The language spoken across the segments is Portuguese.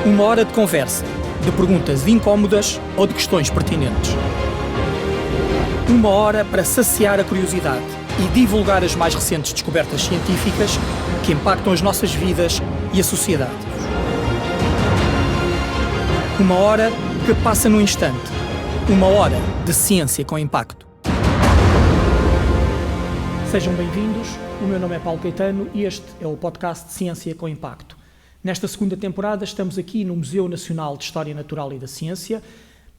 Uma hora de conversa, de perguntas incómodas ou de questões pertinentes. Uma hora para saciar a curiosidade e divulgar as mais recentes descobertas científicas que impactam as nossas vidas e a sociedade. Uma hora que passa num instante. Uma hora de ciência com impacto. Sejam bem-vindos, o meu nome é Paulo Caetano e este é o podcast Ciência com Impacto. Nesta segunda temporada estamos aqui no Museu Nacional de História Natural e da Ciência,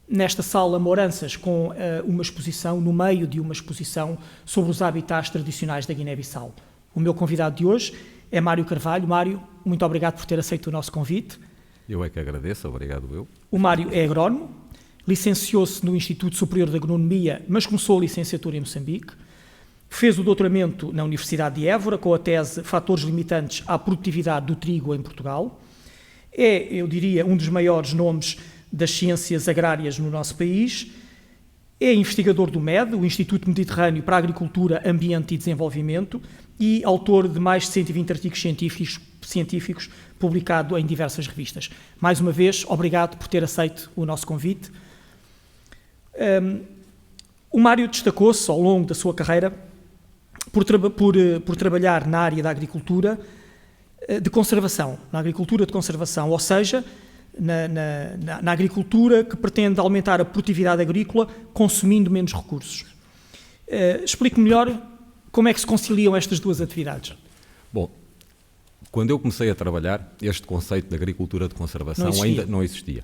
nesta sala Mouranças, com uma exposição, no meio de uma exposição sobre os habitats tradicionais da Guiné-Bissau. O meu convidado de hoje é Mário Carvalho. Mário, muito obrigado por ter aceito o nosso convite. Eu é que agradeço, obrigado eu. O Mário é agrónomo, licenciou-se no Instituto Superior de Agronomia, mas começou a licenciatura em Moçambique. Fez o doutoramento na Universidade de Évora com a tese Fatores Limitantes à Produtividade do Trigo em Portugal. É, eu diria, um dos maiores nomes das ciências agrárias no nosso país. É investigador do MED, o Instituto Mediterrâneo para a Agricultura, Ambiente e Desenvolvimento, e autor de mais de 120 artigos científicos publicados em diversas revistas. Mais uma vez, obrigado por ter aceito o nosso convite. O Mário destacou-se ao longo da sua carreira por trabalhar na área da agricultura de conservação, na agricultura de conservação, ou seja, na agricultura que pretende aumentar a produtividade agrícola consumindo menos recursos. Explique melhor como é que se conciliam estas duas atividades. Bom, quando eu comecei a trabalhar, este conceito de agricultura de conservação ainda não existia.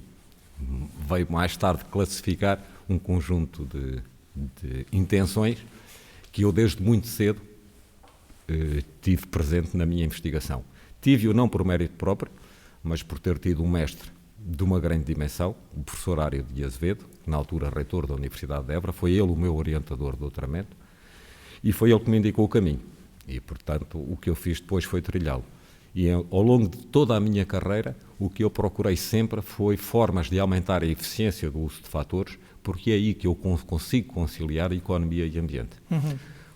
Veio mais tarde classificar um conjunto de intenções que eu desde muito cedo tive presente na minha investigação. Tive-o não por mérito próprio, mas por ter tido um mestre de uma grande dimensão, o professor Ário de Azevedo, na altura reitor da Universidade de Évora. Foi ele o meu orientador de doutoramento e foi ele que me indicou o caminho. E, portanto, o que eu fiz depois foi trilhá-lo. E ao longo de toda a minha carreira, o que eu procurei sempre foi formas de aumentar a eficiência do uso de fatores, porque é aí que eu consigo conciliar economia e ambiente.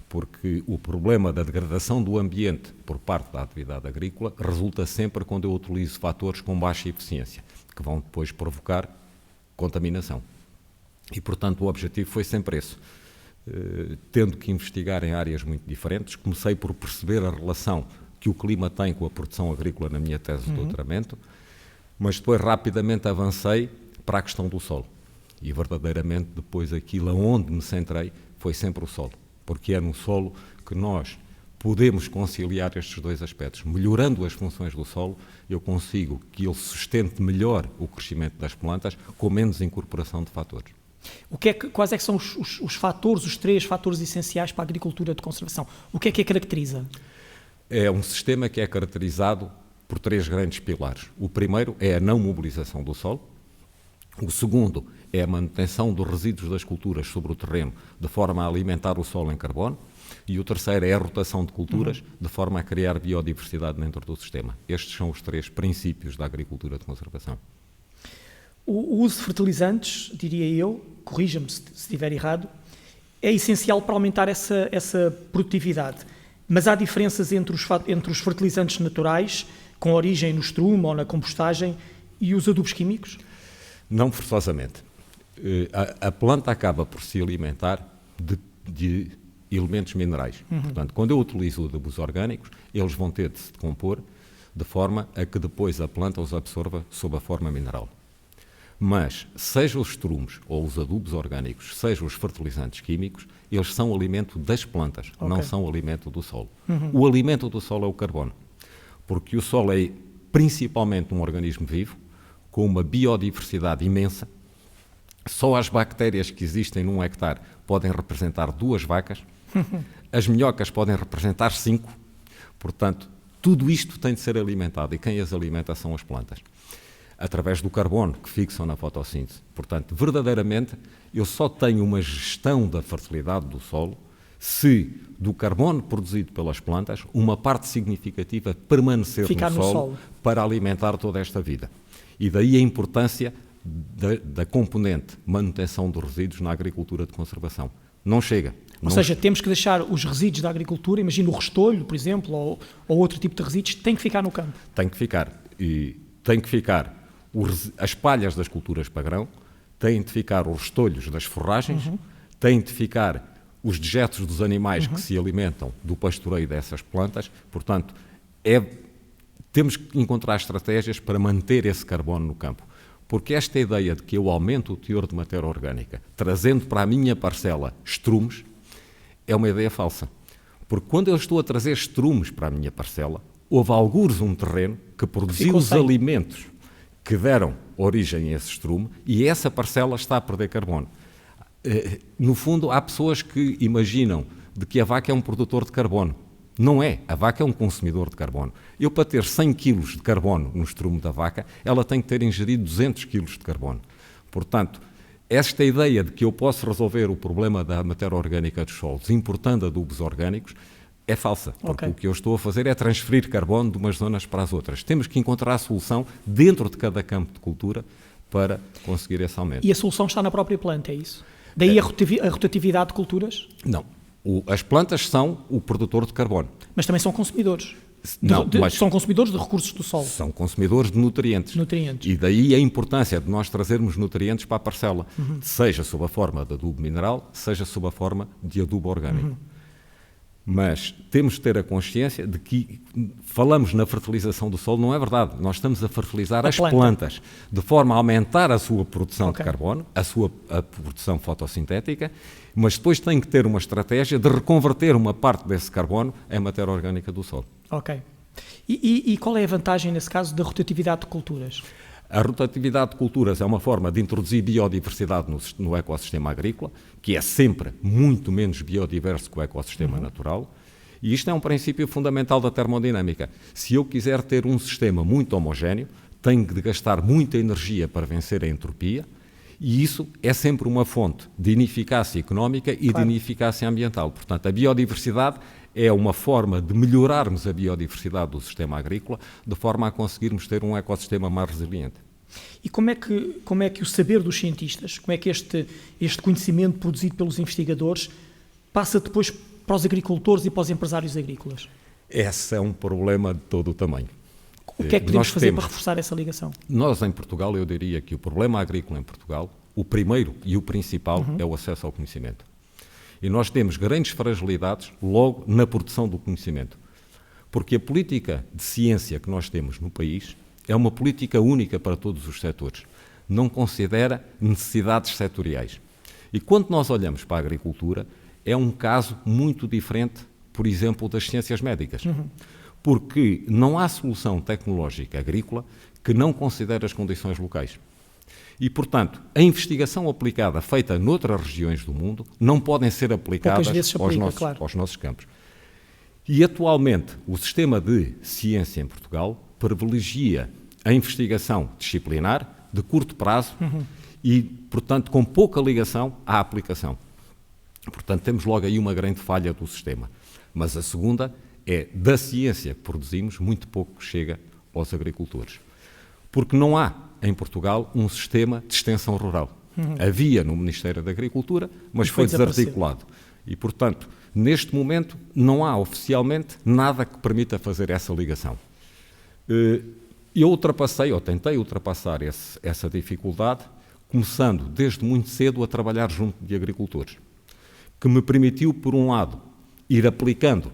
Porque o problema da degradação do ambiente por parte da atividade agrícola resulta sempre quando eu utilizo fatores com baixa eficiência, que vão depois provocar contaminação. E, portanto, o objetivo foi sempre esse. Tendo que investigar em áreas muito diferentes, comecei por perceber a relação que o clima tem com a produção agrícola na minha tese de doutoramento, mas depois rapidamente avancei para a questão do solo. E verdadeiramente depois aquilo aonde me centrei foi sempre o solo, porque é no solo que nós podemos conciliar estes dois aspectos. Melhorando as funções do solo, eu consigo que ele sustente melhor o crescimento das plantas com menos incorporação de fatores. Quais é que são os fatores, os três fatores essenciais para a agricultura de conservação? O que é caracteriza? É um sistema que é caracterizado por três grandes pilares. O primeiro é a não mobilização do solo. O segundo é a manutenção dos resíduos das culturas sobre o terreno, de forma a alimentar o solo em carbono. E o terceiro é a rotação de culturas, de forma a criar biodiversidade dentro do sistema. Estes são os três princípios da agricultura de conservação. O uso de fertilizantes, diria eu, corrija-me se estiver errado, é essencial para aumentar essa produtividade. Mas há diferenças entre os fertilizantes naturais, com origem no estrume ou na compostagem, e os adubos químicos? Não forçosamente. A planta acaba por se alimentar de elementos minerais. Portanto, quando eu utilizo adubos orgânicos, eles vão ter de se decompor de forma a que depois a planta os absorva sob a forma mineral. Mas, seja os estrumes ou os adubos orgânicos, seja os fertilizantes químicos, eles são alimento das plantas, não são alimento do solo. O alimento do solo é o carbono, porque o solo é principalmente um organismo vivo, com uma biodiversidade imensa. Só as bactérias que existem num hectare podem representar 2 vacas, as minhocas podem representar 5, portanto, tudo isto tem de ser alimentado, e quem as alimenta são as plantas, através do carbono que fixam na fotossíntese. Portanto, verdadeiramente, eu só tenho uma gestão da fertilidade do solo se do carbono produzido pelas plantas, uma parte significativa permanecer no solo para alimentar toda esta vida. E daí a importância da componente manutenção dos resíduos na agricultura de conservação. Não chega. Ou seja, temos que deixar os resíduos da agricultura, imagina o restolho, por exemplo, ou outro tipo de resíduos, tem que ficar no campo. Tem que ficar. E tem que ficar as palhas das culturas para grão, têm de ficar os restolhos das forragens, têm de ficar os dejetos dos animais que se alimentam do pastoreio dessas plantas. Portanto, temos que encontrar estratégias para manter esse carbono no campo. Porque esta ideia de que eu aumento o teor de matéria orgânica, trazendo para a minha parcela estrumes, é uma ideia falsa. Porque quando eu estou a trazer estrumes para a minha parcela, houve algures um terreno que produziu os alimentos que deram origem a esse estrume e essa parcela está a perder carbono. No fundo, há pessoas que imaginam de que a vaca é um produtor de carbono. Não é. A vaca é um consumidor de carbono. Eu, para ter 100 kg de carbono no estrume da vaca, ela tem que ter ingerido 200 kg de carbono. Portanto, esta ideia de que eu posso resolver o problema da matéria orgânica dos solos importando adubos orgânicos é falsa, porque o que eu estou a fazer é transferir carbono de umas zonas para as outras. Temos que encontrar a solução dentro de cada campo de cultura para conseguir esse aumento. E a solução está na própria planta, é isso? Daí a rotatividade de culturas? Não. As plantas são o produtor de carbono. Mas também são consumidores. Mas são consumidores de recursos do solo. São consumidores de nutrientes. E daí a importância de nós trazermos nutrientes para a parcela, seja sob a forma de adubo mineral, seja sob a forma de adubo orgânico. Mas temos de ter a consciência de que falamos na fertilização do solo, não é verdade. Nós estamos a fertilizar as plantas de forma a aumentar a sua produção de carbono, a produção fotossintética, mas depois tem que ter uma estratégia de reconverter uma parte desse carbono em matéria orgânica do solo. Ok. E qual é a vantagem, nesse caso, da rotatividade de culturas? A rotatividade de culturas é uma forma de introduzir biodiversidade no ecossistema agrícola, que é sempre muito menos biodiverso que o ecossistema natural, e isto é um princípio fundamental da termodinâmica. Se eu quiser ter um sistema muito homogéneo, tenho de gastar muita energia para vencer a entropia, e isso é sempre uma fonte de ineficácia económica e de ineficácia ambiental. Portanto, a biodiversidade é uma forma de melhorarmos a biodiversidade do sistema agrícola, de forma a conseguirmos ter um ecossistema mais resiliente. E como é que o saber dos cientistas, como é que este conhecimento produzido pelos investigadores passa depois para os agricultores e para os empresários agrícolas? Esse é um problema de todo o tamanho. O que é que podemos fazer para reforçar essa ligação? Nós, em Portugal, eu diria que o problema agrícola em Portugal, o primeiro e o principal, é o acesso ao conhecimento. E nós temos grandes fragilidades logo na produção do conhecimento. Porque a política de ciência que nós temos no país é uma política única para todos os setores. Não considera necessidades setoriais. E quando nós olhamos para a agricultura, é um caso muito diferente, por exemplo, das ciências médicas. Porque não há solução tecnológica agrícola que não considere as condições locais. E, portanto, a investigação aplicada feita noutras regiões do mundo não podem ser aplicadas aos nossos campos. E, atualmente, o sistema de ciência em Portugal privilegia a investigação disciplinar, de curto prazo e, portanto, com pouca ligação à aplicação. Portanto, temos logo aí uma grande falha do sistema. Mas a segunda é, da ciência que produzimos, muito pouco chega aos agricultores. Porque não há, em Portugal, um sistema de extensão rural. Havia no Ministério da Agricultura, mas foi desarticulado. E, portanto, neste momento, não há oficialmente nada que permita fazer essa ligação. Eu tentei ultrapassar essa dificuldade, começando desde muito cedo a trabalhar junto de agricultores, que me permitiu, por um lado, ir aplicando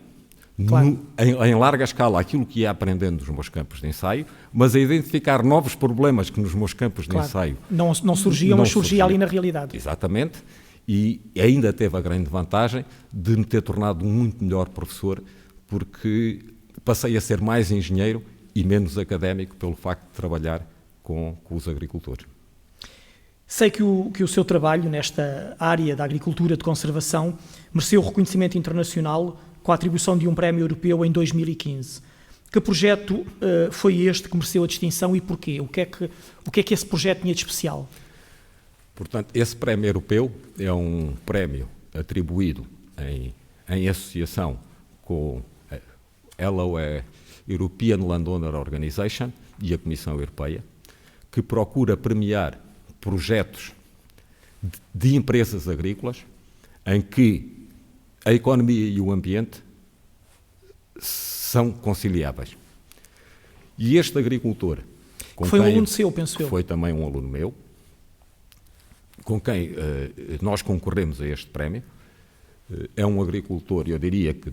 em larga escala aquilo que ia aprendendo nos meus campos de ensaio, mas a identificar novos problemas que nos meus campos de ensaio não surgiam, mas surgia ali na realidade. Exatamente, e ainda teve a grande vantagem de me ter tornado um muito melhor professor, porque passei a ser mais engenheiro e menos académico pelo facto de trabalhar com os agricultores. Sei que o seu trabalho nesta área da agricultura de conservação mereceu reconhecimento internacional com a atribuição de um prémio europeu em 2015. Que projeto foi este que mereceu a distinção e porquê? O que é que esse projeto tinha de especial? Portanto, esse prémio europeu é um prémio atribuído em associação com a LOE, European Landowner Organization, e a Comissão Europeia, que procura premiar projetos de empresas agrícolas em que a economia e o ambiente são conciliáveis. E este agricultor Foi um aluno seu, penso eu. Foi também um aluno meu, com quem nós concorremos a este prémio. É um agricultor, eu diria que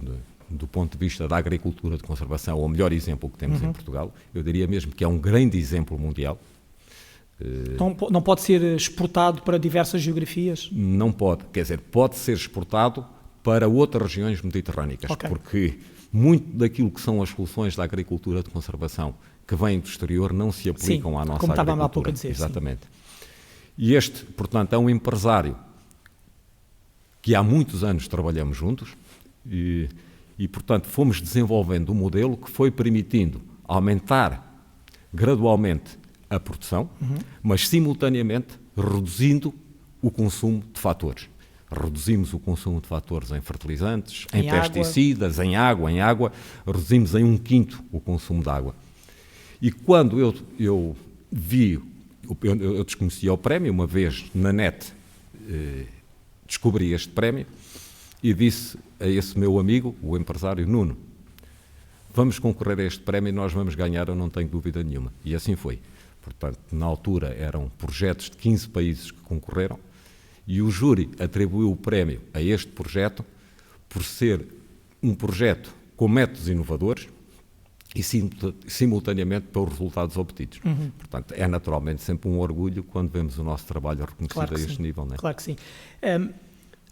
do ponto de vista da agricultura de conservação, é o melhor exemplo que temos em Portugal. Eu diria mesmo que é um grande exemplo mundial. Não pode ser exportado para diversas geografias? Não pode, quer dizer, pode ser exportado para outras regiões mediterrânicas, porque muito daquilo que são as soluções da agricultura de conservação que vêm do exterior não se aplicam à nossa como agricultura. Estava há pouco a dizer. Exatamente. E este, portanto, é um empresário que há muitos anos trabalhamos juntos e, portanto, fomos desenvolvendo um modelo que foi permitindo aumentar gradualmente a produção, mas simultaneamente reduzindo o consumo de fatores. Reduzimos o consumo de fatores em fertilizantes, em pesticidas, em água, reduzimos em 1/5 o consumo de água. E quando eu vi, eu desconhecia o prémio, uma vez na net descobri este prémio e disse a esse meu amigo, o empresário Nuno, vamos concorrer a este prémio e nós vamos ganhar, eu não tenho dúvida nenhuma. E assim foi. Portanto, na altura eram projetos de 15 países que concorreram e o júri atribuiu o prémio a este projeto por ser um projeto com métodos inovadores e simultaneamente pelos resultados obtidos. Portanto, é naturalmente sempre um orgulho quando vemos o nosso trabalho reconhecido a este nível. Não é? Claro que sim.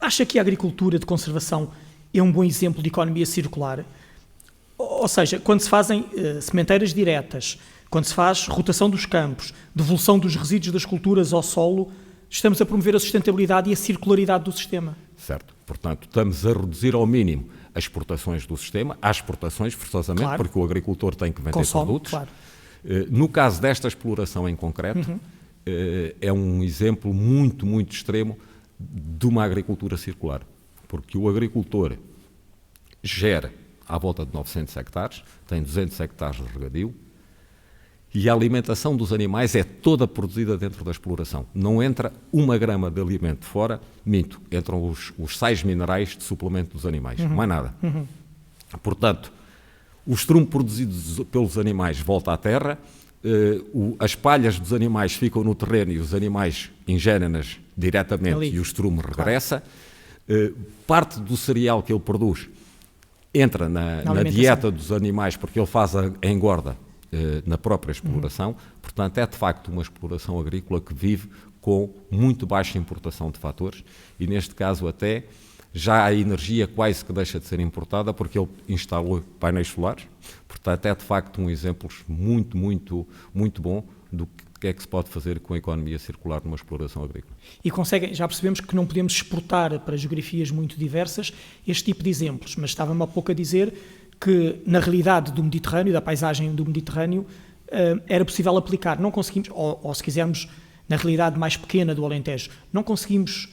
Acha que a agricultura de conservação é um bom exemplo de economia circular? Ou seja, quando se fazem sementeiras diretas, quando se faz rotação dos campos, devolução dos resíduos das culturas ao solo, estamos a promover a sustentabilidade e a circularidade do sistema. Certo. Portanto, estamos a reduzir ao mínimo as exportações do sistema, há exportações, forçosamente, claro, porque o agricultor tem que vender produtos. Claro. No caso desta exploração em concreto, é um exemplo muito, muito extremo de uma agricultura circular, porque o agricultor gera à volta de 900 hectares, tem 200 hectares de regadio, e a alimentação dos animais é toda produzida dentro da exploração. Não entra 1 grama de alimento fora, minto, entram os sais minerais de suplemento dos animais, mais nada. Portanto, o estrumo produzido pelos animais volta à terra, as palhas dos animais ficam no terreno e os animais ingerem-nas diretamente e o estrumo regressa. Parte do cereal que ele produz entra na dieta dos animais porque ele faz a engorda na própria exploração. Portanto, é de facto uma exploração agrícola que vive com muito baixa importação de fatores e, neste caso, até já a energia quase que deixa de ser importada porque ele instalou painéis solares. Portanto, é de facto um exemplo muito, muito, muito bom do que é que se pode fazer com a economia circular numa exploração agrícola. E conseguem, já percebemos que não podemos exportar para geografias muito diversas este tipo de exemplos, mas estava-me há pouco a dizer que na realidade do Mediterrâneo, da paisagem do Mediterrâneo, era possível aplicar. Não conseguimos, ou se quisermos, na realidade mais pequena do Alentejo, não conseguimos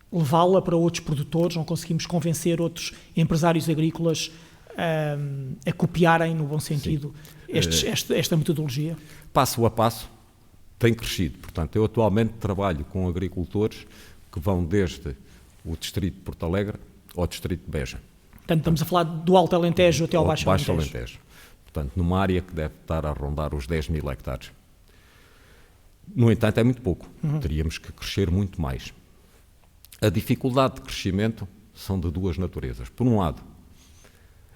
levá-la para outros produtores, não conseguimos convencer outros empresários agrícolas a copiarem, no bom sentido, esta metodologia? Passo a passo tem crescido. Portanto, eu atualmente trabalho com agricultores que vão desde o distrito de Porto Alegre ao distrito de Beja. Portanto, estamos a falar do Alto Alentejo até ao Baixo Alentejo. Portanto, numa área que deve estar a rondar os 10.000 hectares. No entanto, é muito pouco. Teríamos que crescer muito mais. A dificuldade de crescimento são de duas naturezas. Por um lado,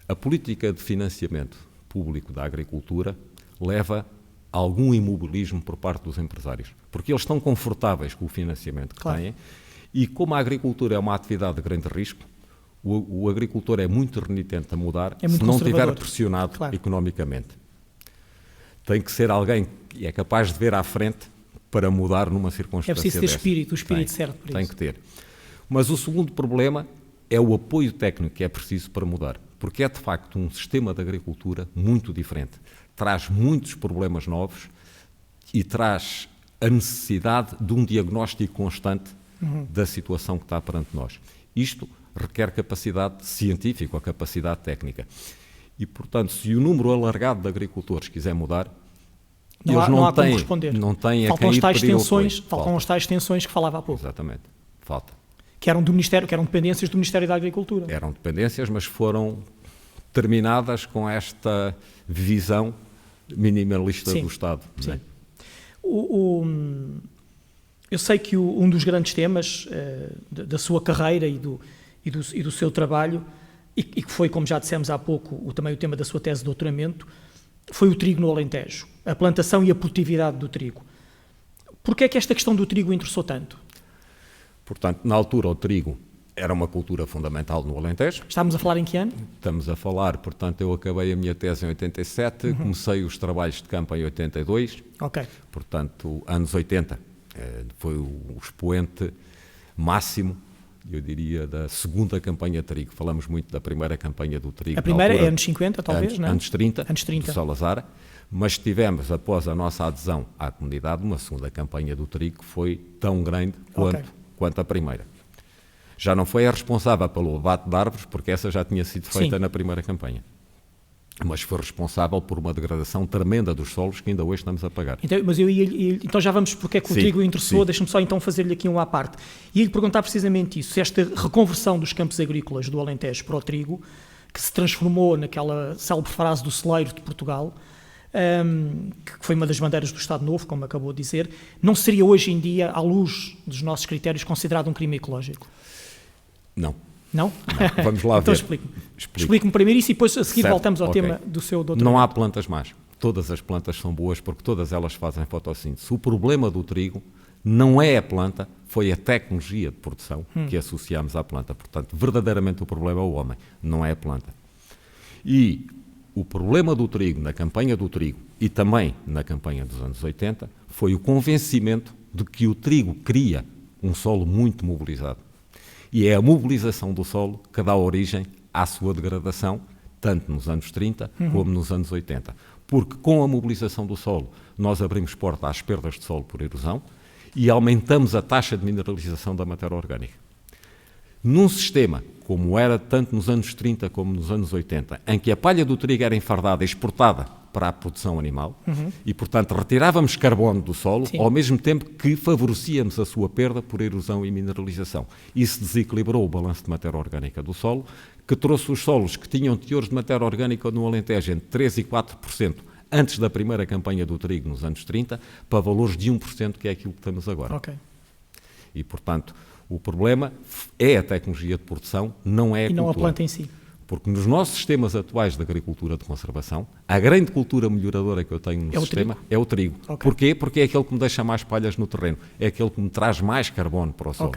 a política de financiamento público da agricultura leva a algum imobilismo por parte dos empresários, porque eles estão confortáveis com o financiamento que têm e como a agricultura é uma atividade de grande risco, o agricultor é muito renitente a mudar se não estiver pressionado economicamente. Tem que ser alguém que é capaz de ver à frente para mudar numa circunstância dessa. É preciso ter o espírito certo para isso. Tem que ter. Mas o segundo problema é o apoio técnico que é preciso para mudar, porque é de facto um sistema de agricultura muito diferente. Traz muitos problemas novos e traz a necessidade de um diagnóstico constante da situação que está perante nós. Isto requer capacidade científica, a capacidade técnica. E, portanto, se o número alargado de agricultores quiser mudar, eles não têm a quem ir pedir apoio. Faltam as tais tensões que falava há pouco. Exatamente. Falta. Que eram dependências do Ministério da Agricultura. Eram dependências, mas foram terminadas com esta visão minimalista do Estado. Sim. Não é? Eu sei que um dos grandes temas da sua carreira e do seu trabalho, e que foi, como já dissemos há pouco, também o tema da sua tese de doutoramento, foi o trigo no Alentejo, a plantação e a produtividade do trigo. Porquê é que esta questão do trigo interessou tanto? Portanto, na altura o trigo era uma cultura fundamental no Alentejo. Estamos a falar em que ano? Estamos a falar, portanto, eu acabei a minha tese em 87, comecei os trabalhos de campo em 82, portanto, anos 80 foi o expoente máximo, eu diria, da segunda campanha de trigo. Falamos muito da primeira campanha do trigo. A primeira é anos 50, talvez, não é? Anos 30, do Salazar, mas tivemos, após a nossa adesão à comunidade, uma segunda campanha do trigo que foi tão grande quanto a primeira. Já não foi a responsável pelo abate de árvores, porque essa já tinha sido feita na primeira campanha. Mas foi responsável por uma degradação tremenda dos solos que ainda hoje estamos a pagar. Então já vamos porque é que o trigo o interessou. Deixa-me só então fazer-lhe aqui uma à parte. E ia-lhe perguntar precisamente isso, se esta reconversão dos campos agrícolas do Alentejo para o trigo, que se transformou naquela célebre frase do celeiro de Portugal, que foi uma das bandeiras do Estado Novo, como acabou de dizer, não seria hoje em dia, à luz dos nossos critérios, considerado um crime ecológico? Não. Não? Vamos lá então ver. Explique-me primeiro isso e depois a seguir voltamos ao tema do seu doutoramento. Não há plantas más. Todas as plantas são boas porque todas elas fazem fotossíntese. O problema do trigo não é a planta, foi a tecnologia de produção que associamos à planta. Portanto, verdadeiramente o problema é o homem, não é a planta. E o problema do trigo, na campanha do trigo e também na campanha dos anos 80, foi o convencimento de que o trigo cria um solo muito mobilizado. E é a mobilização do solo que dá origem à sua degradação, tanto nos anos 30 como nos anos 80. Porque com a mobilização do solo nós abrimos porta às perdas de solo por erosão e aumentamos a taxa de mineralização da matéria orgânica. Num sistema, como era tanto nos anos 30 como nos anos 80, em que a palha do trigo era enfardada e exportada para a produção animal e, portanto, retirávamos carbono do solo, ao mesmo tempo que favorecíamos a sua perda por erosão e mineralização. Isso desequilibrou o balanço de matéria orgânica do solo, que trouxe os solos que tinham teores de matéria orgânica no Alentejo entre 3% e 4% antes da primeira campanha do trigo nos anos 30, para valores de 1%, que é aquilo que estamos agora. E, portanto, o problema é a tecnologia de produção, não é a cultura. E não a planta em si. Porque nos nossos sistemas atuais de agricultura de conservação, a grande cultura melhoradora que eu tenho no sistema é o trigo. Porquê? Porque é aquele que me deixa mais palhas no terreno, é aquele que me traz mais carbono para o solo.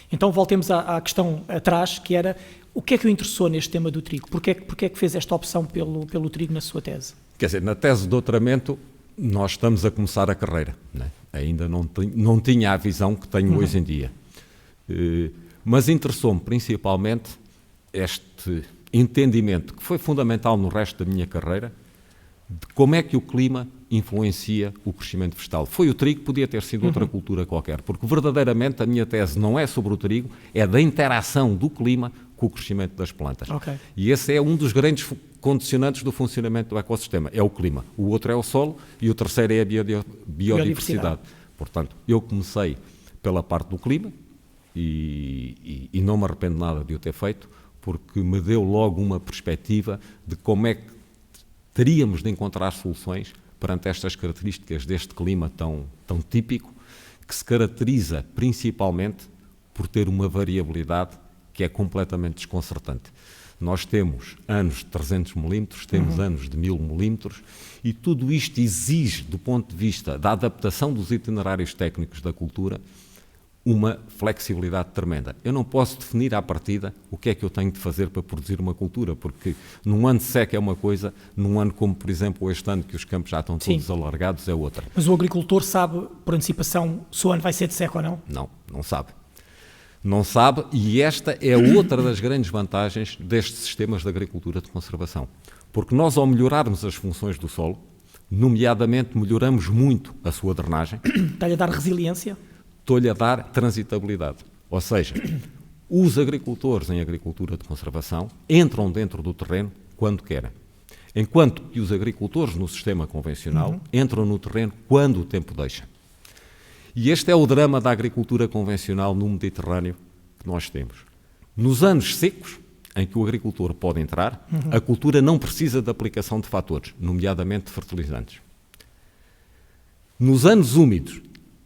Então voltemos à questão atrás, que era o que é que o interessou neste tema do trigo? Porquê é que fez esta opção pelo trigo na sua tese? Quer dizer, na tese de doutoramento nós estamos a começar a carreira, né? Ainda não tinha a visão que tenho hoje em dia. Mas interessou-me principalmente este entendimento, que foi fundamental no resto da minha carreira, de como é que o clima influencia o crescimento vegetal. Foi o trigo, podia ter sido outra cultura qualquer, porque verdadeiramente a minha tese não é sobre o trigo, é da interação do clima com o crescimento das plantas. E esse é um dos grandes condicionantes do funcionamento do ecossistema, é o clima. O outro é o solo e o terceiro é a biodiversidade. Portanto, eu comecei pela parte do clima e não me arrependo nada de o ter feito, porque me deu logo uma perspectiva de como é que teríamos de encontrar soluções perante estas características deste clima tão típico, que se caracteriza principalmente por ter uma variabilidade que é completamente desconcertante. Nós temos anos de 300 milímetros, temos anos de 1000 milímetros, e tudo isto exige, do ponto de vista da adaptação dos itinerários técnicos da cultura, uma flexibilidade tremenda. Eu não posso definir à partida o que é que eu tenho de fazer para produzir uma cultura, porque num ano de seca é uma coisa, num ano como, por exemplo, este ano, que os campos já estão todos alargados, é outra. Mas o agricultor sabe, por antecipação, se o ano vai ser de seca ou não? Não sabe. Não sabe, e esta é outra das grandes vantagens destes sistemas de agricultura de conservação. Porque nós, ao melhorarmos as funções do solo, nomeadamente melhoramos muito a sua drenagem. Está-lhe a dar resiliência? Estou-lhe a dar transitabilidade. Ou seja, os agricultores em agricultura de conservação entram dentro do terreno quando querem. Enquanto que os agricultores no sistema convencional entram no terreno quando o tempo deixa. E este é o drama da agricultura convencional no Mediterrâneo que nós temos. Nos anos secos, em que o agricultor pode entrar, a cultura não precisa de aplicação de fatores, nomeadamente de fertilizantes. Nos anos úmidos,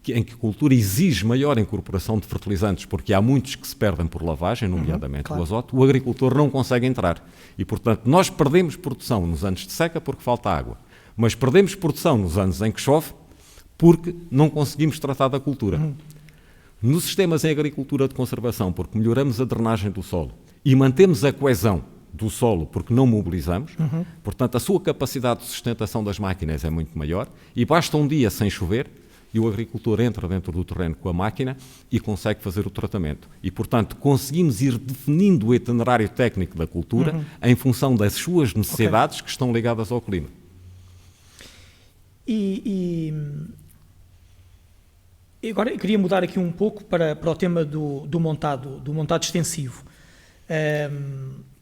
em que a cultura exige maior incorporação de fertilizantes, porque há muitos que se perdem por lavagem, nomeadamente claro. O azoto, o agricultor não consegue entrar. E, portanto, nós perdemos produção nos anos de seca porque falta água, mas perdemos produção nos anos em que chove porque não conseguimos tratar da cultura. Nos sistemas em agricultura de conservação, porque melhoramos a drenagem do solo e mantemos a coesão do solo porque não mobilizamos, portanto, a sua capacidade de sustentação das máquinas é muito maior e basta um dia sem chover e o agricultor entra dentro do terreno com a máquina e consegue fazer o tratamento. E, portanto, conseguimos ir definindo o itinerário técnico da cultura em função das suas necessidades que estão ligadas ao clima. E agora eu queria mudar aqui um pouco para o tema do montado extensivo,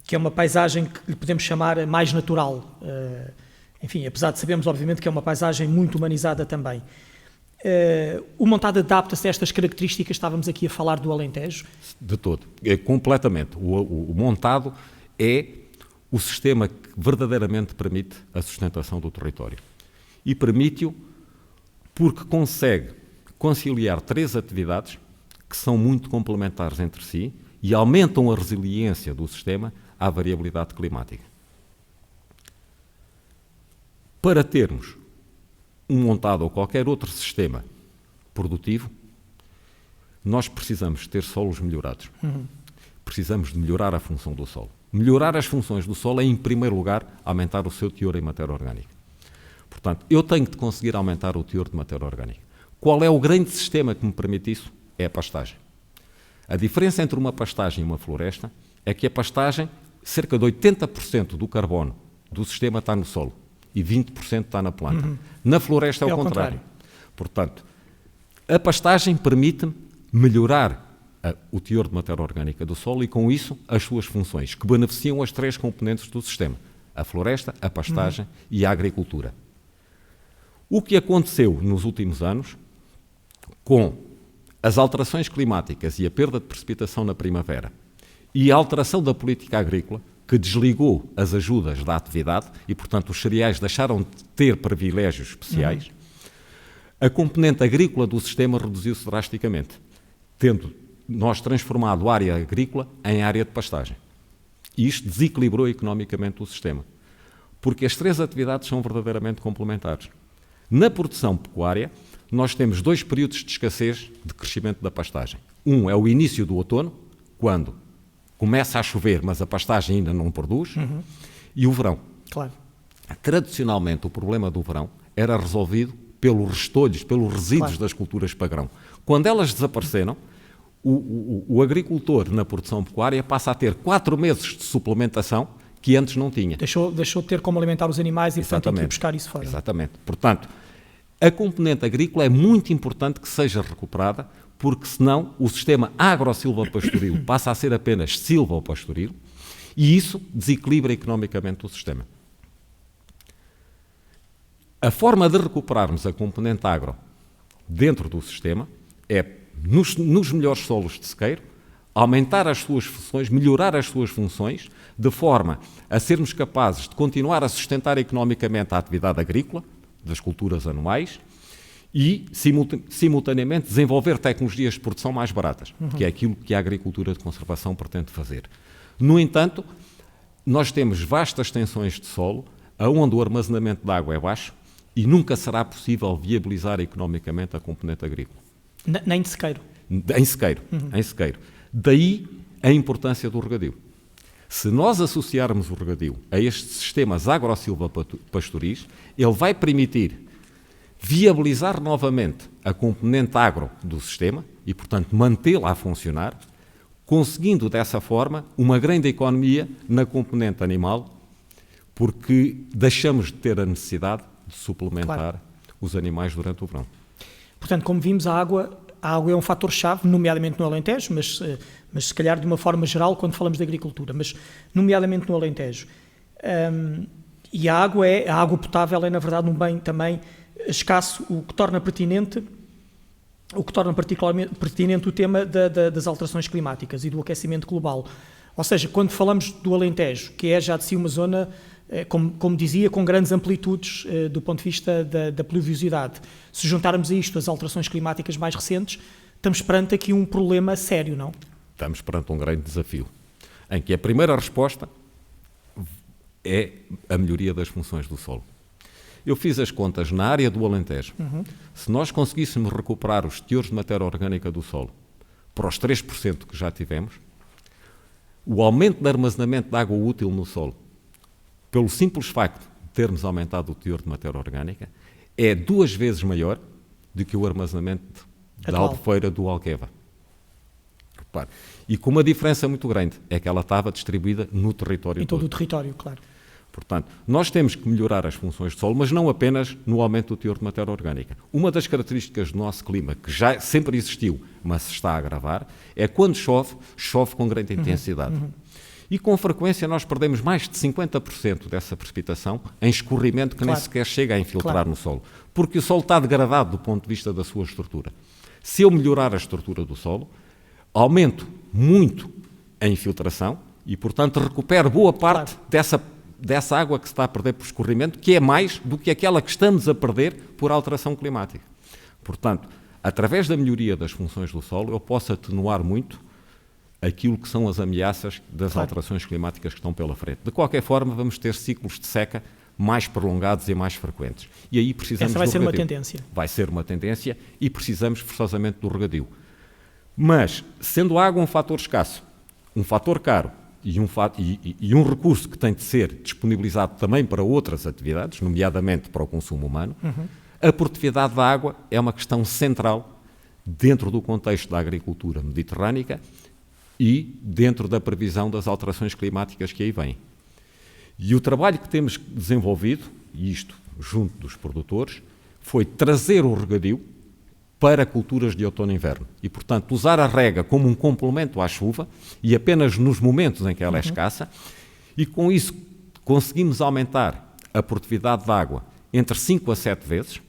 que é uma paisagem que lhe podemos chamar mais natural. Enfim, apesar de sabermos, obviamente, que é uma paisagem muito humanizada também. O montado adapta-se a estas características, estávamos aqui a falar do Alentejo? De todo, completamente. O montado é o sistema que verdadeiramente permite a sustentação do território. E permite-o porque consegue conciliar 3 atividades que são muito complementares entre si e aumentam a resiliência do sistema à variabilidade climática. Para termos um montado ou qualquer outro sistema produtivo, nós precisamos ter solos melhorados. Precisamos de melhorar a função do solo. Melhorar as funções do solo é, em primeiro lugar, aumentar o seu teor em matéria orgânica. Portanto, eu tenho de conseguir aumentar o teor de matéria orgânica. Qual é o grande sistema que me permite isso? É a pastagem. A diferença entre uma pastagem e uma floresta é que a pastagem, cerca de 80% do carbono do sistema está no solo e 20% está na planta. Na floresta é o contrário. Portanto, a pastagem permite-me melhorar o teor de matéria orgânica do solo e, com isso, as suas funções, que beneficiam as 3 componentes do sistema: a floresta, a pastagem e a agricultura. O que aconteceu nos últimos anos, com as alterações climáticas e a perda de precipitação na primavera e a alteração da política agrícola, que desligou as ajudas da atividade e, portanto, os cereais deixaram de ter privilégios especiais, a componente agrícola do sistema reduziu-se drasticamente, tendo nós transformado a área agrícola em área de pastagem. E isto desequilibrou economicamente o sistema, porque as 3 atividades são verdadeiramente complementares. Na produção pecuária, nós temos 2 períodos de escassez de crescimento da pastagem. Um é o início do outono, quando começa a chover, mas a pastagem ainda não produz, e o verão. Claro. Tradicionalmente, o problema do verão era resolvido pelos restolhos, pelos resíduos das culturas para-grão. Quando elas desapareceram, o agricultor na produção pecuária passa a ter 4 meses de suplementação que antes não tinha. Deixou de ter como alimentar os animais e, portanto, tem que ir buscar isso fora. Exatamente. Portanto, a componente agrícola é muito importante que seja recuperada, porque senão o sistema agro-silvopastoril passa a ser apenas silvopastoril e isso desequilibra economicamente o sistema. A forma de recuperarmos a componente agro dentro do sistema é, nos melhores solos de sequeiro, aumentar as suas funções, melhorar as suas funções, de forma a sermos capazes de continuar a sustentar economicamente a atividade agrícola, das culturas anuais, e, simultaneamente, desenvolver tecnologias de produção mais baratas, que é aquilo que a agricultura de conservação pretende fazer. No entanto, nós temos vastas extensões de solo, onde o armazenamento de água é baixo, e nunca será possível viabilizar economicamente a componente agrícola. Nem de sequeiro? Em sequeiro, em sequeiro. Daí a importância do regadio. Se nós associarmos o regadio a estes sistemas agro-silvopastoris, ele vai permitir viabilizar novamente a componente agro do sistema e, portanto, mantê-la a funcionar, conseguindo dessa forma uma grande economia na componente animal, porque deixamos de ter a necessidade de suplementar os animais durante o verão. Portanto, como vimos, a água é um fator-chave, nomeadamente no Alentejo, mas se calhar de uma forma geral quando falamos de agricultura, mas nomeadamente no Alentejo. E a água potável é, na verdade, um bem também escasso, o que torna particularmente pertinente o tema das alterações climáticas e do aquecimento global. Ou seja, quando falamos do Alentejo, que é já de si uma zona como dizia, com grandes amplitudes do ponto de vista da pluviosidade. Se juntarmos a isto as alterações climáticas mais recentes, estamos perante aqui um problema sério, não? Estamos perante um grande desafio, em que a primeira resposta é a melhoria das funções do solo. Eu fiz as contas na área do Alentejo. Se nós conseguíssemos recuperar os teores de matéria orgânica do solo para os 3% que já tivemos, o aumento de armazenamento de água útil no solo, pelo simples facto de termos aumentado o teor de matéria orgânica, é 2 vezes maior do que o armazenamento da albufeira do Alqueva. Repare. E com uma diferença muito grande, é que ela estava distribuída no território todo. Em todo o território, claro. Portanto, nós temos que melhorar as funções do solo, mas não apenas no aumento do teor de matéria orgânica. Uma das características do nosso clima, que já sempre existiu, mas se está a agravar, é quando chove, chove com grande intensidade. E com frequência nós perdemos mais de 50% dessa precipitação em escorrimento que nem sequer chega a infiltrar no solo. Porque o solo está degradado do ponto de vista da sua estrutura. Se eu melhorar a estrutura do solo, aumento muito a infiltração e, portanto, recupero boa parte dessa água que se está a perder por escorrimento, que é mais do que aquela que estamos a perder por alteração climática. Portanto, através da melhoria das funções do solo, eu posso atenuar muito aquilo que são as ameaças das alterações climáticas que estão pela frente. De qualquer forma, vamos ter ciclos de seca mais prolongados e mais frequentes. E aí precisamos do regadio. Essa vai ser uma tendência. Vai ser uma tendência e precisamos forçosamente do regadio. Mas, sendo a água um fator escasso, um fator caro e um recurso que tem de ser disponibilizado também para outras atividades, nomeadamente para o consumo humano, a produtividade da água é uma questão central dentro do contexto da agricultura mediterrânica e dentro da previsão das alterações climáticas que aí vêm. E o trabalho que temos desenvolvido, e isto junto dos produtores, foi trazer o regadio para culturas de outono e inverno. E, portanto, usar a rega como um complemento à chuva e apenas nos momentos em que ela é escassa, e com isso conseguimos aumentar a produtividade da água entre 5 a 7 vezes,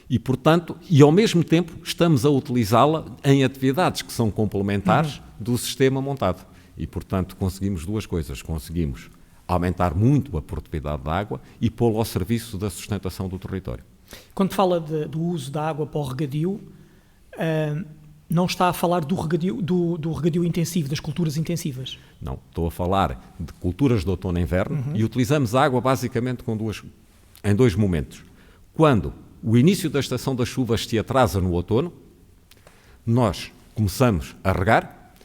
e, portanto, e ao mesmo tempo estamos a utilizá-la em atividades que são complementares do sistema montado. E, portanto, conseguimos 2 coisas. Conseguimos aumentar muito a produtividade da água e pô-la ao serviço da sustentação do território. Quando fala do uso da água para o regadio, não está a falar do regadio intensivo, das culturas intensivas? Não, estou a falar de culturas de outono e inverno e utilizamos a água basicamente em 2 momentos. Quando o início da estação das chuvas se atrasa no outono, nós começamos a regar,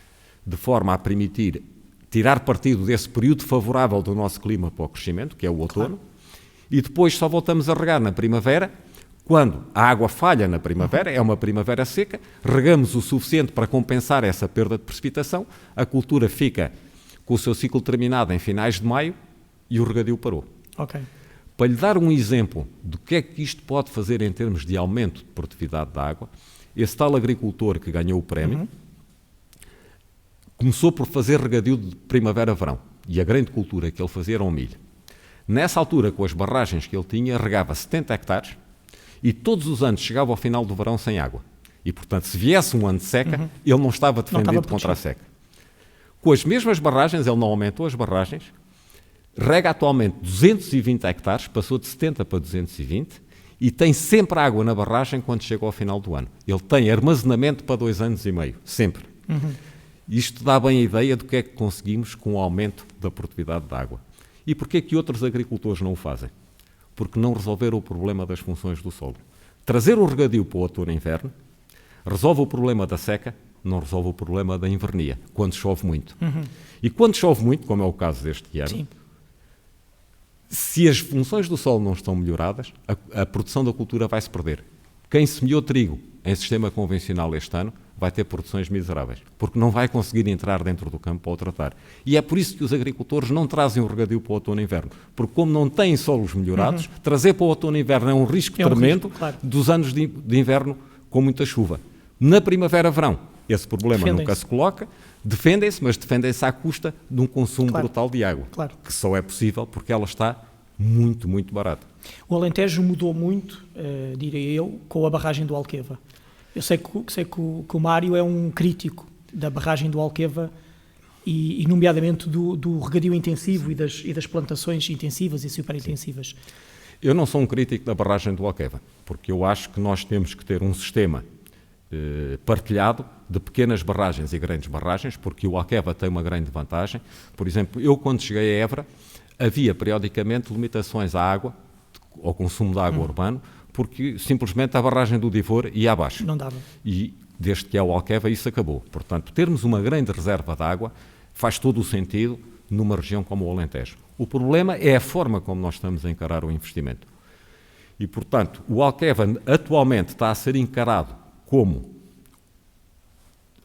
de forma a permitir tirar partido desse período favorável do nosso clima para o crescimento, que é o outono, e depois só voltamos a regar na primavera, quando a água falha na primavera, é uma primavera seca, regamos o suficiente para compensar essa perda de precipitação, a cultura fica com o seu ciclo terminado em finais de maio e o regadio parou. Ok. Para lhe dar um exemplo do que é que isto pode fazer em termos de aumento de produtividade da água, esse tal agricultor que ganhou o prémio começou por fazer regadio de primavera-verão e a grande cultura que ele fazia era o milho. Nessa altura, com as barragens que ele tinha, regava 70 hectares e todos os anos chegava ao final do verão sem água. E, portanto, se viesse um ano de seca, ele não estava defendido contra a seca. Com as mesmas barragens, ele não aumentou as barragens, rega atualmente 220 hectares, passou de 70 para 220 e tem sempre água na barragem quando chega ao final do ano. Ele tem armazenamento para 2 anos e meio, sempre. Isto dá bem a ideia do que é que conseguimos com o aumento da produtividade da água. E porquê que outros agricultores não o fazem? Porque não resolveram o problema das funções do solo. Trazer o regadio para o outono e inverno resolve o problema da seca, não resolve o problema da invernia, quando chove muito. E quando chove muito, como é o caso deste ano, Sim. Se as funções do solo não estão melhoradas, a produção da cultura vai se perder. Quem semeou trigo em sistema convencional este ano vai ter produções miseráveis, porque não vai conseguir entrar dentro do campo para o tratar. E é por isso que os agricultores não trazem o regadio para o outono e inverno, porque como não têm solos melhorados, trazer para o outono e inverno é um risco tremendo dos anos de inverno com muita chuva. Na primavera-verão, esse problema nunca se coloca, defendem-se, mas defendem-se à custa de um consumo brutal de água, que só é possível porque ela está muito, muito barata. O Alentejo mudou muito, diria eu, com a barragem do Alqueva. Eu sei que o Mário é um crítico da barragem do Alqueva e nomeadamente do regadio intensivo e das plantações intensivas e superintensivas. Eu não sou um crítico da barragem do Alqueva, porque eu acho que nós temos que ter um sistema partilhado de pequenas barragens e grandes barragens, porque o Alqueva tem uma grande vantagem. Por exemplo, eu quando cheguei a Évora, havia periodicamente limitações à água, ao consumo de água urbano, porque simplesmente a barragem do Divor ia abaixo. Não dava. E desde que é o Alqueva isso acabou. Portanto, termos uma grande reserva de água faz todo o sentido numa região como o Alentejo. O problema é a forma como nós estamos a encarar o investimento. E, portanto, o Alqueva atualmente está a ser encarado como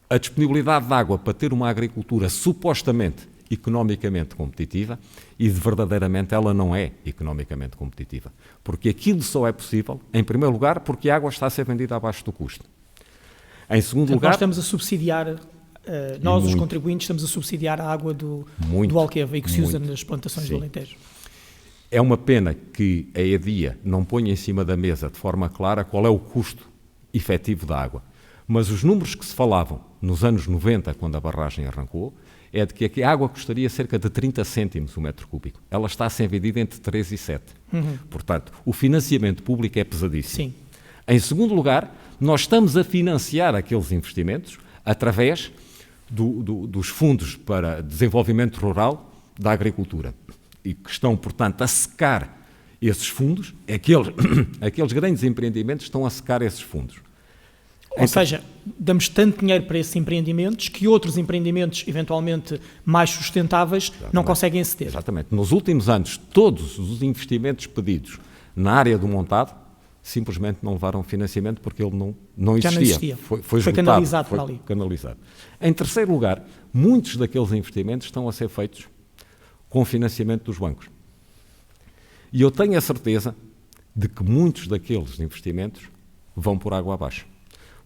a disponibilidade de água para ter uma agricultura supostamente economicamente competitiva, e verdadeiramente ela não é economicamente competitiva. Porque aquilo só é possível, em primeiro lugar, porque a água está a ser vendida abaixo do custo. Em segundo lugar... Nós estamos a subsidiar, nós os contribuintes estamos a subsidiar a água do Alqueva e que se usa nas plantações do Alentejo. É uma pena que a EDIA não ponha em cima da mesa de forma clara qual é o custo efetivo da água. Mas os números que se falavam nos anos 90, quando a barragem arrancou, é de que a água custaria cerca de 30 cêntimos o metro cúbico. Ela está a ser vendida entre 3 e 7. Portanto, o financiamento público é pesadíssimo. Sim. Em segundo lugar, nós estamos a financiar aqueles investimentos através dos fundos para desenvolvimento rural da agricultura. E que estão, portanto, a secar esses fundos. Aqueles grandes empreendimentos estão a secar esses fundos. Ou seja, damos tanto dinheiro para esses empreendimentos que outros empreendimentos, eventualmente mais sustentáveis, não conseguem aceder. Exatamente. Nos últimos anos, todos os investimentos pedidos na área do montado simplesmente não levaram financiamento porque ele não existia. Já não existia. Foi esgotado, canalizado para ali. Canalizado. Em terceiro lugar, muitos daqueles investimentos estão a ser feitos com financiamento dos bancos. E eu tenho a certeza de que muitos daqueles investimentos vão por água abaixo.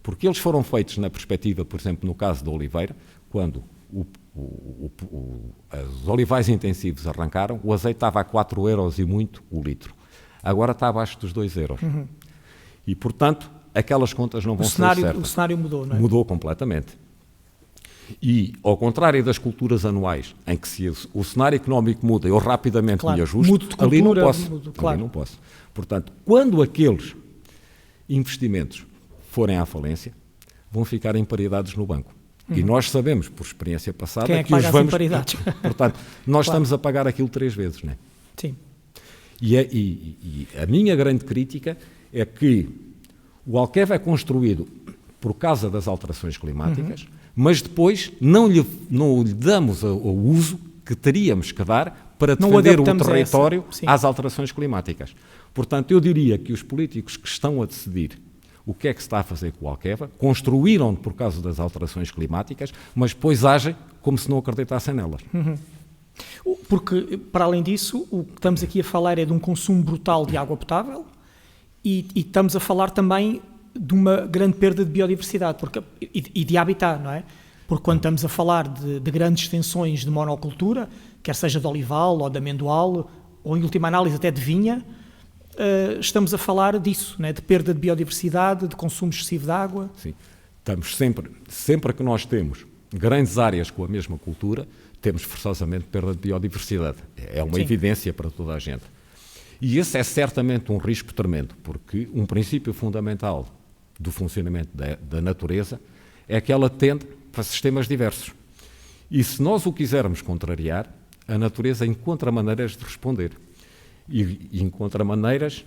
Porque eles foram feitos na perspectiva, por exemplo, no caso da oliveira, quando os olivais intensivos arrancaram, o azeite estava a 4 euros e muito o litro. Agora está abaixo dos 2 euros. E, portanto, aquelas contas não vão ser certas. O cenário mudou, não é? Mudou completamente. E, ao contrário das culturas anuais, em que se o cenário económico muda, eu rapidamente me ajusto, ali não posso. Ali não posso. Portanto, quando aqueles investimentos forem à falência, vão ficar emparedados no banco. E nós sabemos, por experiência passada, quem é que os vamos... emparedados? Portanto, nós estamos a pagar aquilo 3 vezes, não é? Sim. E a minha grande crítica é que o Alqueva é construído por causa das alterações climáticas, mas depois não lhe damos o uso que teríamos que dar para defender o território às alterações climáticas. Portanto, eu diria que os políticos que estão a decidir o que é que se está a fazer com o Alqueva, construíram por causa das alterações climáticas, mas depois agem como se não acreditassem nelas. Porque, para além disso, o que estamos aqui a falar é de um consumo brutal de água potável e estamos a falar também de uma grande perda de biodiversidade e de habitat, não é? Porque quando estamos a falar de grandes extensões de monocultura, quer seja de olival ou de amendoal, ou em última análise até de vinha, estamos a falar disso, né? De perda de biodiversidade, de consumo excessivo de água. Sim, estamos sempre que nós temos grandes áreas com a mesma cultura, temos forçosamente perda de biodiversidade. É uma evidência para toda a gente. E esse é certamente um risco tremendo, porque um princípio fundamental do funcionamento da natureza é que ela tende para sistemas diversos. E se nós o quisermos contrariar, a natureza encontra maneiras de responder. E encontra maneiras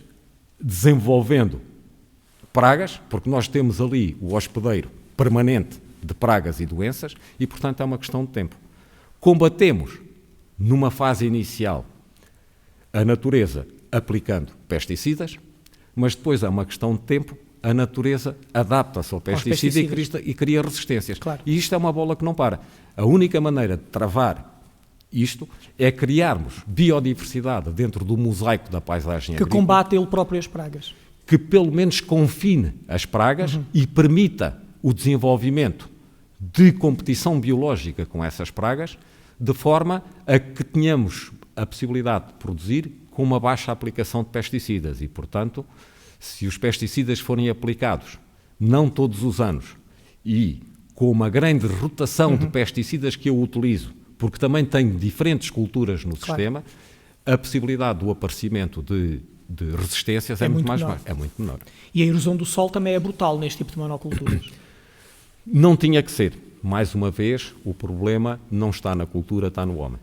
desenvolvendo pragas, porque nós temos ali o hospedeiro permanente de pragas e doenças e, portanto, é uma questão de tempo. Combatemos, numa fase inicial, a natureza aplicando pesticidas, mas depois é uma questão de tempo, a natureza adapta-se ao pesticida e cria resistências. Claro. E isto é uma bola que não para. A única maneira de travar isto é criarmos biodiversidade dentro do mosaico da paisagem agrícola. Que combate ele próprio as pragas. Que pelo menos confine as pragas e permita o desenvolvimento de competição biológica com essas pragas, de forma a que tenhamos a possibilidade de produzir com uma baixa aplicação de pesticidas. E, portanto, se os pesticidas forem aplicados, não todos os anos, e com uma grande rotação de pesticidas que eu utilizo, porque também tem diferentes culturas no sistema, a possibilidade do aparecimento de resistências é muito menor. E a erosão do solo também é brutal neste tipo de monoculturas. Não tinha que ser. Mais uma vez, o problema não está na cultura, está no homem.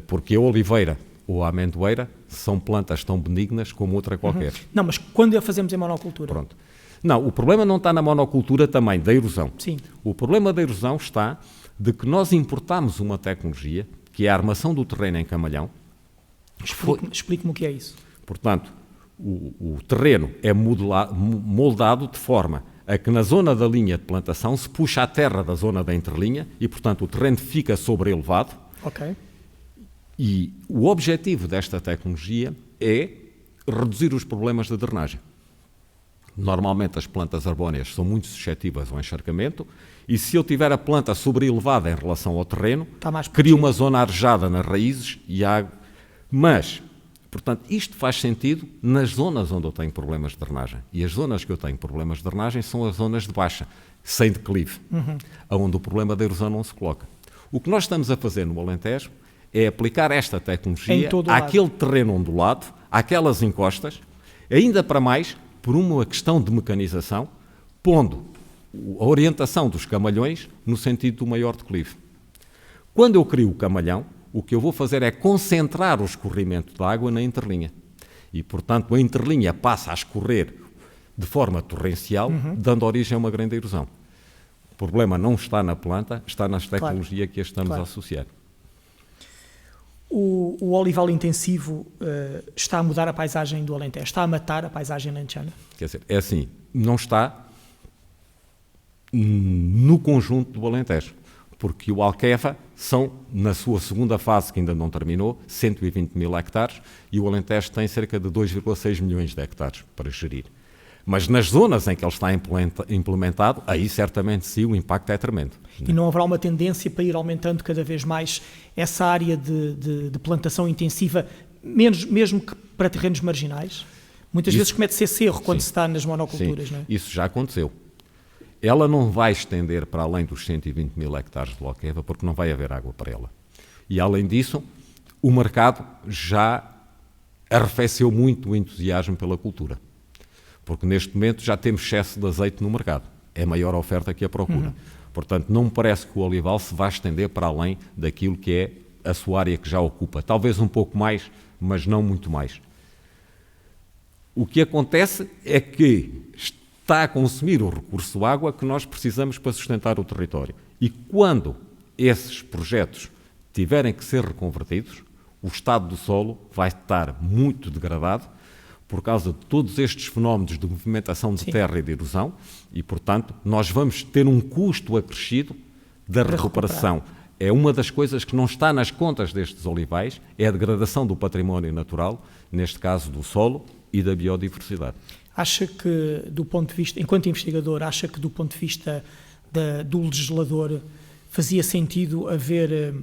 Porque a oliveira ou a amendoeira são plantas tão benignas como outra qualquer. Não, mas quando a fazemos em monocultura? Pronto. Não, o problema não está na monocultura também, da erosão. Sim. O problema da erosão está de que nós importamos uma tecnologia, que é a armação do terreno em camalhão. Explique-me o que é isso. Portanto, o terreno é moldado de forma a que na zona da linha de plantação se puxa a terra da zona da entrelinha e, portanto, o terreno fica sobrelevado. Ok. E o objetivo desta tecnologia é reduzir os problemas de drenagem. Normalmente as plantas arbóreas são muito suscetíveis ao encharcamento e se eu tiver a planta sobrelevada em relação ao terreno, cria uma zona arejada nas raízes e água. Mas, portanto, isto faz sentido nas zonas onde eu tenho problemas de drenagem. E as zonas que eu tenho problemas de drenagem são as zonas de baixa, sem declive, onde o problema da erosão não se coloca. O que nós estamos a fazer no Alentejo é aplicar esta tecnologia àquele terreno ondulado, àquelas encostas, ainda para mais por uma questão de mecanização, pondo a orientação dos camalhões no sentido do maior declive. Quando eu crio o camalhão, o que eu vou fazer é concentrar o escorrimento da água na entrelinha. E, portanto, a entrelinha passa a escorrer de forma torrencial, dando origem a uma grande erosão. O problema não está na planta, está nas tecnologias que a estamos a associar. O olival intensivo está a mudar a paisagem do Alentejo? Está a matar a paisagem alentejana? Quer dizer, é assim, não está no conjunto do Alentejo, porque o Alqueva são, na sua segunda fase, que ainda não terminou, 120 mil hectares, e o Alentejo tem cerca de 2,6 milhões de hectares para gerir. Mas nas zonas em que ele está implementado, aí certamente sim o impacto é tremendo. E não haverá uma tendência para ir aumentando cada vez mais essa área de plantação intensiva, mesmo que para terrenos marginais? Muitas vezes comete-se esse erro quando se está nas monoculturas, não é? Isso já aconteceu. Ela não vai estender para além dos 120 mil hectares de Alqueva, porque não vai haver água para ela. E além disso, o mercado já arrefeceu muito o entusiasmo pela cultura. Porque neste momento já temos excesso de azeite no mercado. É maior a oferta que a procura. Portanto, não me parece que o olival se vá estender para além daquilo que é a sua área que já ocupa. Talvez um pouco mais, mas não muito mais. O que acontece é que está a consumir o recurso água que nós precisamos para sustentar o território. E quando esses projetos tiverem que ser reconvertidos, o estado do solo vai estar muito degradado por causa de todos estes fenómenos de movimentação de terra e de erosão e, portanto, nós vamos ter um custo acrescido da recuperação. É uma das coisas que não está nas contas destes olivais, é a degradação do património natural, neste caso do solo e da biodiversidade. Acha que, do ponto de vista, enquanto investigador, acha que do ponto de vista do legislador fazia sentido haver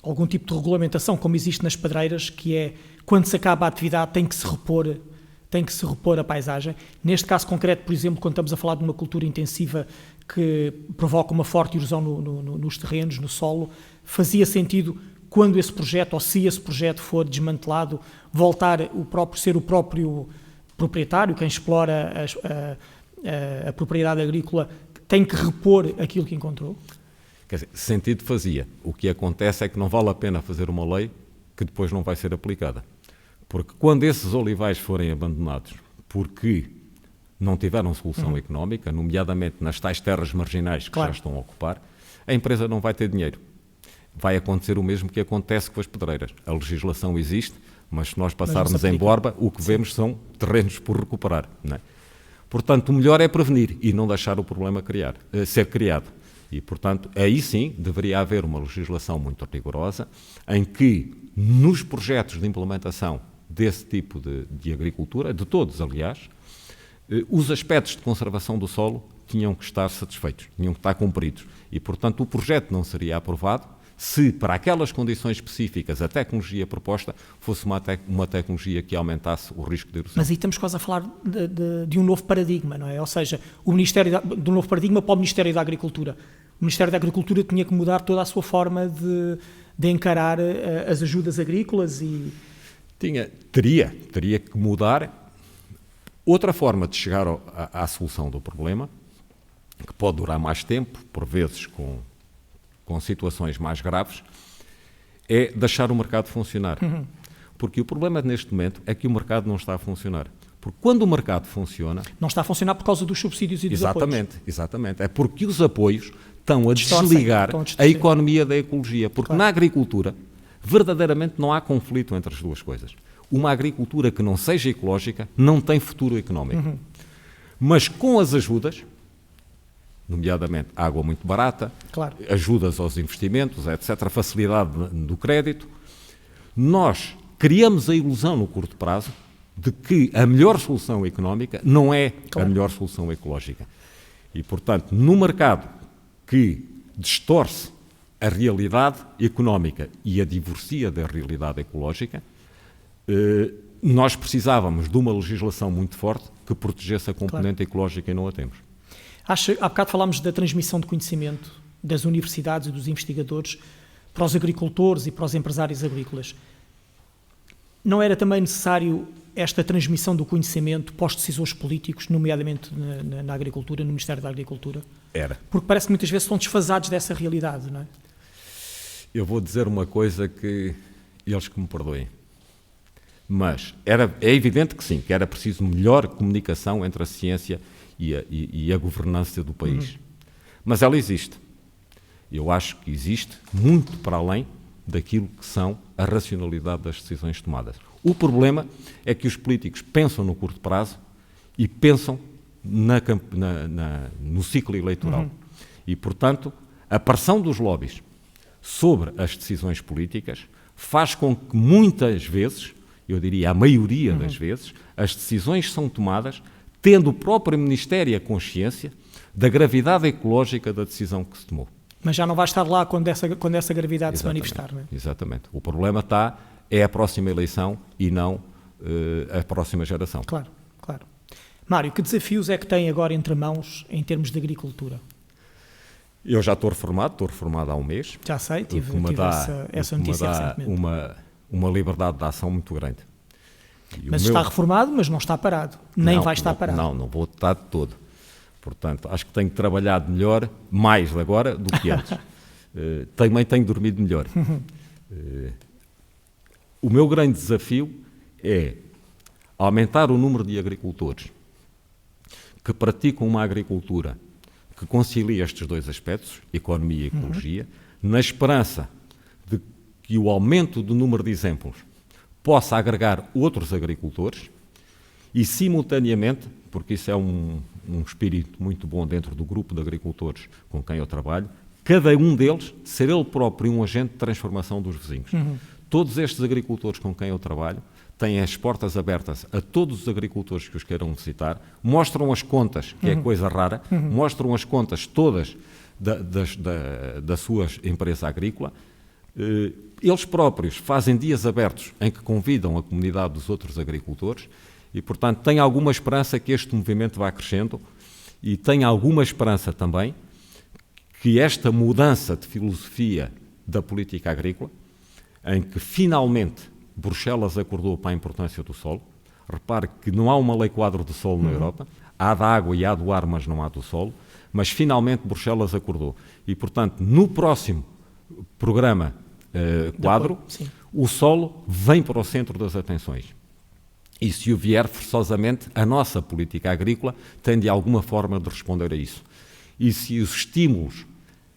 algum tipo de regulamentação, como existe nas pedreiras, que é, quando se acaba a atividade, tem que se repor a paisagem? Neste caso concreto, por exemplo, quando estamos a falar de uma cultura intensiva que provoca uma forte erosão nos terrenos, no solo, fazia sentido, quando esse projeto, ou se esse projeto for desmantelado, voltar ser o próprio proprietário, quem explora a propriedade agrícola, tem que repor aquilo que encontrou? Quer dizer, sentido fazia. O que acontece é que não vale a pena fazer uma lei que depois não vai ser aplicada. Porque quando esses olivais forem abandonados porque não tiveram solução económica, nomeadamente nas tais terras marginais que já estão a ocupar, a empresa não vai ter dinheiro. Vai acontecer o mesmo que acontece com as pedreiras. A legislação existe, mas se nós passarmos em Borba, o que vemos são terrenos por recuperar. Não é? Portanto, o melhor é prevenir e não deixar o problema ser criado. E, portanto, aí sim deveria haver uma legislação muito rigorosa em que, nos projetos de implementação desse tipo de agricultura, de todos, aliás, os aspectos de conservação do solo tinham que estar satisfeitos, tinham que estar cumpridos. E, portanto, o projeto não seria aprovado se, para aquelas condições específicas, a tecnologia proposta fosse uma tecnologia que aumentasse o risco de erosão. Mas aí estamos quase a falar de um novo paradigma, não é? Ou seja, de um novo paradigma para o Ministério da Agricultura. o Ministério da Agricultura tinha que mudar toda a sua forma de encarar as ajudas agrícolas e... Teria que mudar. Outra forma de chegar à solução do problema, que pode durar mais tempo, por vezes com situações mais graves, é deixar o mercado funcionar. Porque o problema neste momento é que o mercado não está a funcionar. Porque quando o mercado funciona... Não está a funcionar por causa dos subsídios e dos apoios. Exatamente. É porque os apoios estão a desligar a economia da ecologia. Porque na agricultura, verdadeiramente não há conflito entre as duas coisas. Uma agricultura que não seja ecológica não tem futuro económico. Mas com as ajudas, nomeadamente água muito barata, ajudas aos investimentos, etc., facilidade do crédito, nós criamos a ilusão no curto prazo de que a melhor solução económica não é a melhor solução ecológica. E, portanto, no mercado que distorce a realidade económica e a divorcia da realidade ecológica, nós precisávamos de uma legislação muito forte que protegesse a componente ecológica e não a temos. Há bocado falámos da transmissão de conhecimento das universidades e dos investigadores para os agricultores e para os empresários agrícolas. Não era também necessário esta transmissão do conhecimento para os decisores políticos, nomeadamente na agricultura, no Ministério da Agricultura? Era. Porque parece que muitas vezes estão desfasados dessa realidade, não é? Eu vou dizer uma coisa que eles que me perdoem. Mas é evidente que sim, que era preciso melhor comunicação entre a ciência e a governança do país. Mas ela existe. Eu acho que existe muito para além daquilo que são a racionalidade das decisões tomadas. O problema é que os políticos pensam no curto prazo e pensam no ciclo eleitoral. E, portanto, a pressão dos lobbies sobre as decisões políticas faz com que muitas vezes, eu diria a maioria das vezes, as decisões são tomadas tendo o próprio Ministério a consciência da gravidade ecológica da decisão que se tomou. Mas já não vai estar lá quando essa gravidade se manifestar, não é? Exatamente. O problema é a próxima eleição e não a próxima geração. Claro. Mário, que desafios é que tem agora entre mãos em termos de agricultura? Eu já estou reformado há um mês. Já sei, tive essa notícia recentemente. Uma liberdade de ação muito grande. Mas está reformado, mas não está parado. Nem vai estar parado. Não vou estar de todo. Portanto, acho que tenho trabalhado melhor, mais agora, do que antes. Também tenho dormido melhor. O meu grande desafio é aumentar o número de agricultores que praticam uma agricultura que concilia estes dois aspectos, economia e ecologia, na esperança de que o aumento do número de exemplos possa agregar outros agricultores e, simultaneamente, porque isso é um espírito muito bom dentro do grupo de agricultores com quem eu trabalho, cada um deles ser ele próprio um agente de transformação dos vizinhos. Todos estes agricultores com quem eu trabalho têm as portas abertas a todos os agricultores que os queiram visitar, mostram as contas, que é coisa rara, mostram as contas todas da sua empresa agrícola. Eles próprios fazem dias abertos em que convidam a comunidade dos outros agricultores e, portanto, tenho alguma esperança que este movimento vá crescendo e tenho alguma esperança também que esta mudança de filosofia da política agrícola, em que finalmente Bruxelas acordou para a importância do solo. Repare que não há uma lei quadro do solo na Europa, há da água e há do ar, mas não há do solo, mas finalmente Bruxelas acordou. E, portanto, no próximo programa quadro, o solo vem para o centro das atenções. E se o vier, forçosamente, a nossa política agrícola tem de alguma forma de responder a isso. E se os estímulos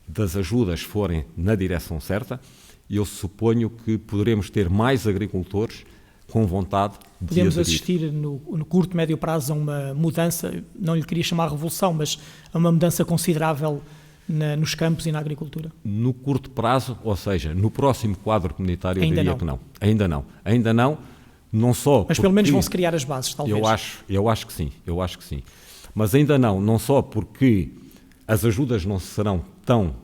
das ajudas forem na direção certa, eu suponho que poderemos ter mais agricultores com vontade de Podemos assistir no curto, médio prazo a uma mudança, não lhe queria chamar revolução, mas a uma mudança considerável nos campos e na agricultura? No curto prazo, ou seja, no próximo quadro comunitário, eu diria que não. Ainda não só... Mas pelo menos vão-se criar as bases, talvez. Eu acho que sim. Mas ainda não só porque as ajudas não serão tão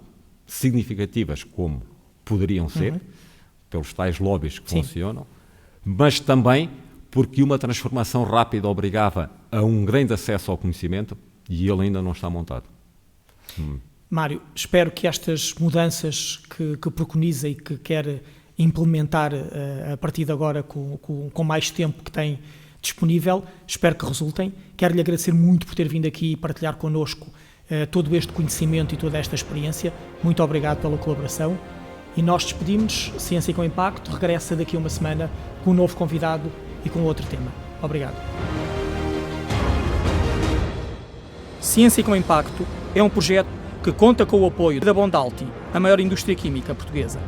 significativas como poderiam ser, pelos tais lobbies que funcionam, mas também porque uma transformação rápida obrigava a um grande acesso ao conhecimento e ele ainda não está montado. Mário, espero que estas mudanças que preconiza e que quer implementar a partir de agora com mais tempo que tem disponível, espero que resultem. Quero-lhe agradecer muito por ter vindo aqui e partilhar connosco todo este conhecimento e toda esta experiência. Muito obrigado pela colaboração. E nós despedimos-nos. Ciência com Impacto regressa daqui a uma semana com um novo convidado e com outro tema. Obrigado. Ciência com Impacto é um projeto que conta com o apoio da Bondalti, a maior indústria química portuguesa.